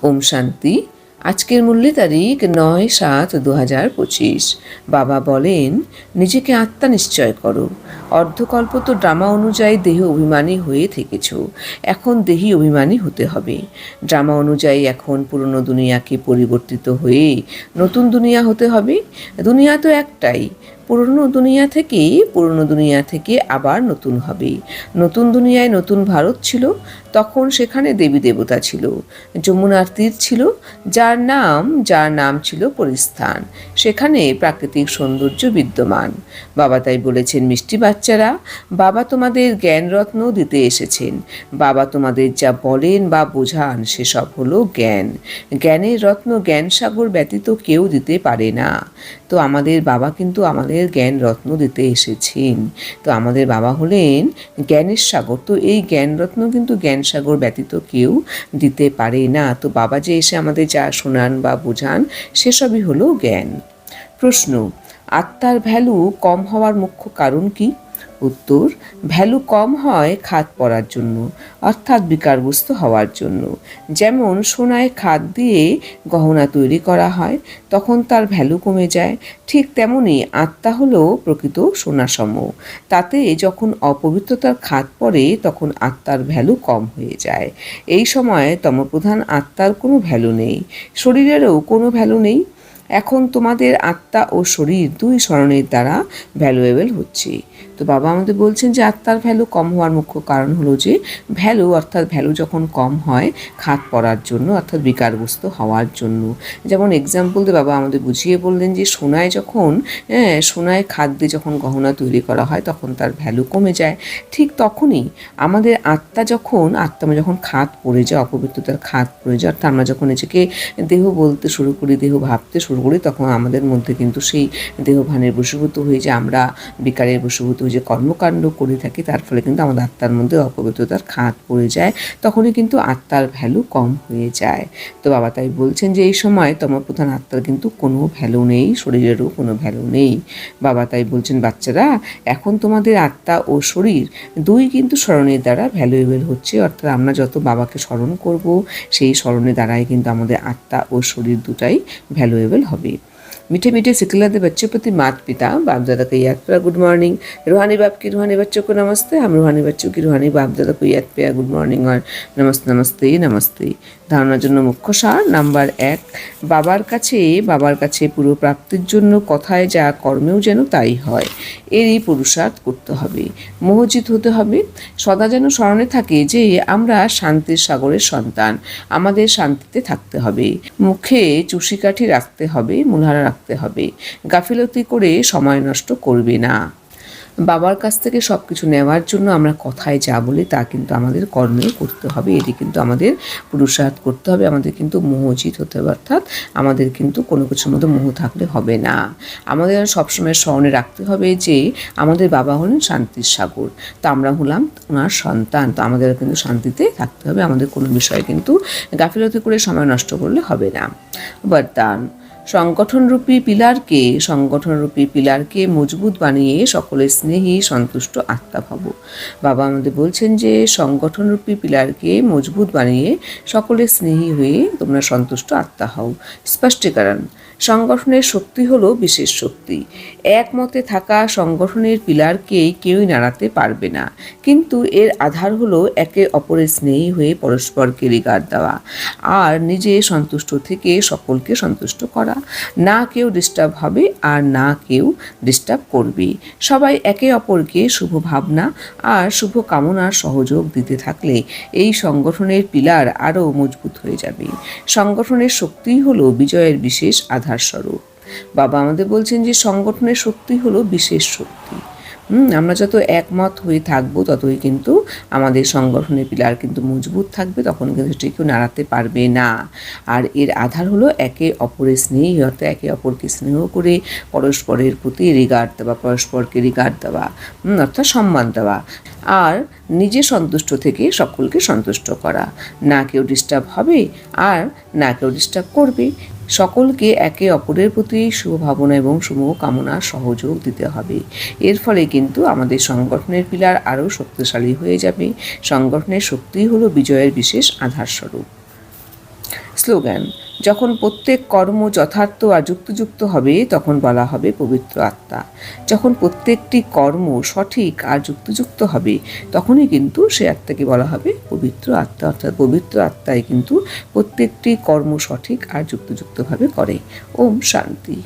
ওম শান্তি। আজকের মূল্য তারিখ 9/7/2025। বাবা বলেন, নিজেকে আত্মা নিশ্চয় করো। অর্ধকল্প তো ড্রামা অনুযায়ী দেহ অভিমানী হয়ে থেকেছ, এখন দেহি অভিমানী হতে হবে। ড্রামা অনুযায়ী এখন পুরনো দুনিয়াকে পরিবর্তিত হয়ে নতুন দুনিয়া হতে হবে। দুনিয়া তো একটাই, পুরনো দুনিয়া থেকে আবার নতুন হবে। নতুন দুনিয়ায় নতুন ভারত ছিল, তখন সেখানে দেবী দেবতা ছিল, যমুনার তীর ছিল, যার নাম ছিল পরিস্থান। সেখানে প্রাকৃতিক সৌন্দর্য বিদ্যমান। বাবা তাই বলেছেন, মিষ্টি বাচ্চারা, বাবা তোমাদের জ্ঞান রত্ন দিতে এসেছেন। বাবা তোমাদের যা বলেন বা বোঝান সেসব হলো জ্ঞান। জ্ঞানের রত্ন জ্ঞান সাগর ব্যতীত কেউ দিতে পারে না। তো আমাদের বাবা কিন্তু আমাদের জ্ঞান রত্ন দিতে এসেছেন। তো আমাদের বাবা হলেন জ্ঞানের সাগর। তো এই জ্ঞান রত্ন কিন্তু জ্ঞান সাগর ব্যতীত কেউ দিতে পারে না। তো বাবা যে এসে আমাদের যা শোনান বা বোঝান সেসবই হলো জ্ঞান। প্রশ্ন, আত্মার ভ্যালু কম হওয়ার মুখ্য কারণ কি? উত্তর, ভ্যালু কম হয় খাদ পড়ার জন্য, অর্থাৎ বিকারগ্রস্ত হওয়ার জন্য। যেমন সোনায় খাদ দিয়ে গহনা তৈরি করা হয়, তখন তার ভ্যালু কমে যায়। ঠিক তেমনি আত্মা হলো প্রকৃত সোনাসম। তাতে যখন অপবিত্রতার খাদ পড়ে তখন আত্মার ভ্যালু কম হয়ে যায়। এই সময় তমপ্রধান আত্মার কোনো ভ্যালু নেই, শরীরেরও কোনো ভ্যালু নেই। এখন তোমাদের আত্মা ও শরীর দুই স্মরণের দ্বারা ভ্যালুয়েবল হচ্ছে। তো বাবা আমাদের বলছেন যে আত্মার ভ্যালু কম হওয়ার মুখ্য কারণ হলো যে ভ্যালু যখন কম হয় খাদ পড়ার জন্য, অর্থাৎ বিকারগ্রস্ত হওয়ার জন্য। যেমন এক্সাম্পল দিয়ে বাবা আমাদের বুঝিয়ে বললেন যে সোনায় খাদ দিয়ে যখন গহনা তৈরি করা হয় তখন তার ভ্যালু কমে যায়। ঠিক তখনই আমাদের আত্মা যখন খাদ পড়ে যায়, অপবিত্রতার খাদ পড়ে যায়, অর্থাৎ আমরা যখন নিজেকে দেহ বলতে শুরু করি, দেহ ভাবতে শুরু করি, তখন আমাদের মধ্যে কিন্তু সেই দেহভানের বশীভূত হয়ে যে আমরা বিকারের বশীভূত হয়ে যে কর্মকাণ্ড করে থাকি, তার ফলে কিন্তু আমাদের আত্মার মধ্যে অপবিত্রতার খাদ পড়ে যায়। তখনই কিন্তু আত্মার ভ্যালু কম হয়ে যায়। তো বাবা তাই বলছেন যে এই সময় তমপ্রধান আত্মার কিন্তু কোনো ভ্যালু নেই, শরীরেরও কোনো ভ্যালু নেই। বাবা তাই বলছেন, বাচ্চারা, এখন তোমাদের আত্মা ও শরীর দুই কিন্তু স্মরণের দ্বারা ভ্যালুয়েবল হচ্ছে। অর্থাৎ আমরা যত বাবাকে স্মরণ করব সেই স্মরণের দ্বারাই কিন্তু আমাদের আত্মা ও শরীর দুটাই ভ্যালুয়েবल হবে। मीठे मीठे सिखलाते बच्चों प्रति माता पिता बाप दादा को याद किया गुड मॉर्निंग। रूहानी बाप की रूहानी बच्चों को नमस्ते। हम रूहानी बच्चों की रूहानी बाप दादा को याद किया गुड मॉर्निंग और नमस्ते नमस्ते नमस्ते। ধারণার জন্য মুখ্য সার নাম্বার 1, বাবার কাছে পুরো প্রাপ্তির জন্য কথায় যা কর্মেও যেন তাই হয়, এরই পুরুষার্থ করতে হবে, মোহজিত হতে হবে। সদা যেন স্মরণে থাকে যে আমরা শান্তির সাগরের সন্তান, আমাদের শান্তিতে থাকতে হবে। মুখে চুষিকাঠি রাখতে হবে, মূলহারা রাখতে হবে। গাফিলতি করে সময় নষ্ট করবে না। বাবার কাছ থেকে সব কিছু নেওয়ার জন্য আমরা কথায় যা বলি তা কিন্তু আমাদের কর্মেও করতে হবে। এটি কিন্তু আমাদের পুরুষার্থ করতে হবে। আমাদের কিন্তু মোহজিত হতে হবে, অর্থাৎ আমাদের কিন্তু কোনো কিছুর মধ্যে মোহ থাকলে হবে না। আমাদের সবসময় স্মরণে রাখতে হবে যে আমাদের বাবা হলেন শান্তির সাগর, তো আমরা হলাম ওনার সন্তান। তো আমাদের কিন্তু শান্তিতে থাকতে হবে, আমাদের কোনো বিষয়ে কিন্তু গাফিলতি করে সময় নষ্ট করলে হবে না। বরদান, সংগঠনরূপী পিলারকে মজবুত বানিয়ে সকলের স্নেহী সন্তুষ্ট আত্মা ভাবো। বাবা আমাদের বলছেন যে সংগঠনরূপী পিলারকে মজবুত বানিয়ে সকলের স্নেহী হয়ে তোমরা সন্তুষ্ট আত্মা হও। স্পষ্টীকরণ, সংগঠনের শক্তি হলো বিশেষ শক্তি। একমতে থাকা সংগঠনের পিলারকে কেউই নাড়াতে পারবে না, কিন্তু এর আধার হলো একে অপরের স্নেহী হয়ে পরস্পরকে রিগার্ড দেওয়া আর নিজে সন্তুষ্ট থেকে সকলকে সন্তুষ্ট করা। না কেউ ডিস্টার্ব হবে আর না কেউ ডিস্টার্ব করবে। সবাই একে অপরকে শুভ ভাবনা আর শুভ কামনার সহযোগ দিতে থাকলে এই সংগঠনের পিলার আরও মজবুত হয়ে যাবে। সংগঠনের শক্তিই হলো বিজয়ের বিশেষ আধারস্বরূপ। বাবা আমাদের বলছেন যে সংগঠনের শক্তি হলো বিশেষ শক্তি। আমরা যত একমত হয়ে থাকবো ততই কিন্তু আমাদের সংগঠনের পিলার কিন্তু মজবুত থাকবে, তখন কিন্তু সেটি কেউ নাড়াতে পারবে না। আর এর আধার হলো একে অপরের স্নেহ, অর্থাৎ একে অপরকে স্নেহ করে পরস্পরের প্রতি পরস্পরকে রিগার্ড দেওয়া, অর্থাৎ সম্মান দেওয়া আর নিজে সন্তুষ্ট থেকে সকলকে সন্তুষ্ট করা। না কেউ ডিস্টার্ব হবে আর না কেউ ডিস্টার্ব করবে। সকলকে একে অপরের প্রতি শুভ ভাবনা এবং শুভ কামনার সহযোগ দিতে হবে। এর ফলে কিন্তু আমাদের সংগঠনের পিলার আরও শক্তিশালী হয়ে যাবে। সংগঠনের শক্তিই হলো বিজয়ের বিশেষ আধারস্বরূপ। স্লোগান: যখন প্রত্যেক কর্ম যথার্থ আর যুক্তিযুক্ত হবে তখন বলা হবে পবিত্র আত্মা। যখন প্রত্যেকটি কর্ম সঠিক আর যুক্তিযুক্ত হবে তখনই কিন্তু সে আত্মাকে বলা হবে পবিত্র আত্মা। অর্থাৎ পবিত্র আত্মাই কিন্তু প্রত্যেকটি কর্ম সঠিক আর যুক্তিযুক্তভাবে করে। ওম শান্তি।